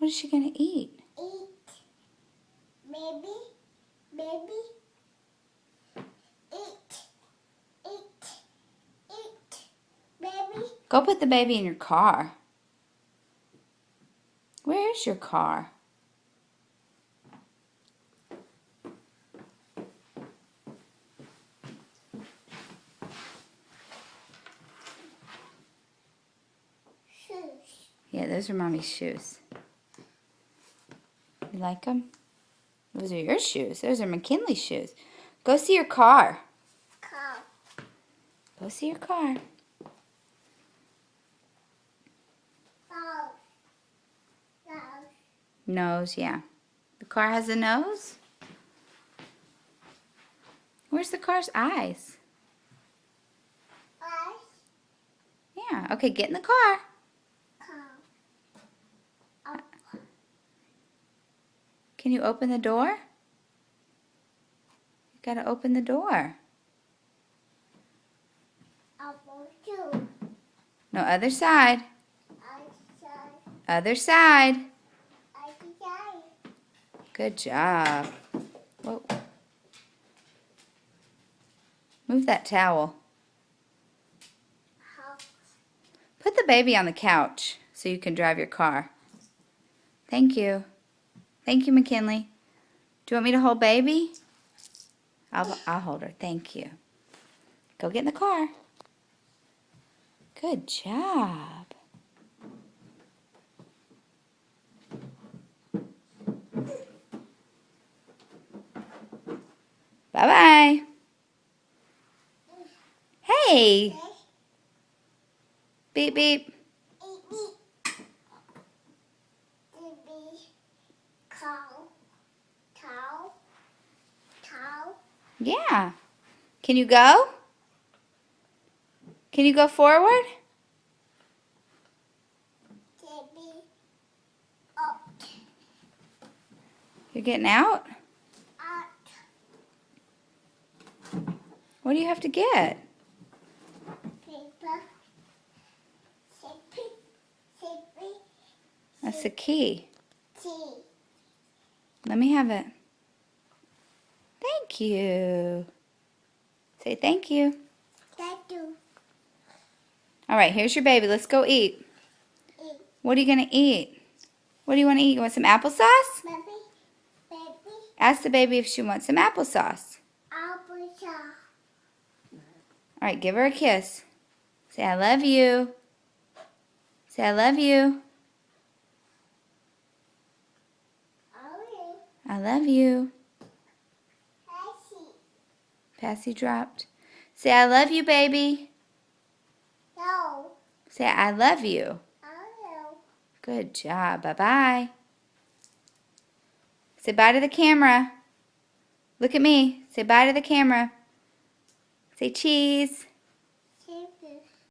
What is she going to eat? Eat. Baby. Baby. Eat. Eat. Eat. Baby. Go put the baby in your car. Where is your car? Shoes. Yeah, those are Mommy's shoes. You like them? Those are your shoes. Those are McKinley's shoes. Go see your car. Car. Go see your car. Nose. Nose, yeah. The car has a nose? Where's the car's eyes? Eyes. Yeah, okay, get in the car. Car. Can you open the door? You gotta open the door. Apple shoe. No, other side. Outside. Other side. Outside. Good job. Whoa. Move that towel. House. Put the baby on the couch so you can drive your car. Thank you. Thank you, McKinley. Do you want me to hold baby? I'll hold her. Thank you. Go get in the car. Good job. Bye-bye. Hey. Beep, beep. Cow. Yeah. Can you go? Can you go forward? Baby. Out. You're getting out? Out. What do you have to get? Paper. Sippy. Sippy. That's the key. Tea. Let me have it. Thank you. Say thank you. Thank you. All right, here's your baby. Let's go eat. Eat. What are you going to eat? What do you want to eat? You want some applesauce? Baby. Baby. Ask the baby if she wants some applesauce. Apple sauce. All right, give her a kiss. Say, I love you. Say, I love you. Oh, I love you. Passy. Passy dropped. Say, I love you, baby. No. Say, I love you. Oh, Good job. Bye-bye. Say bye to the camera. Look at me. Say bye to the camera. Say cheese.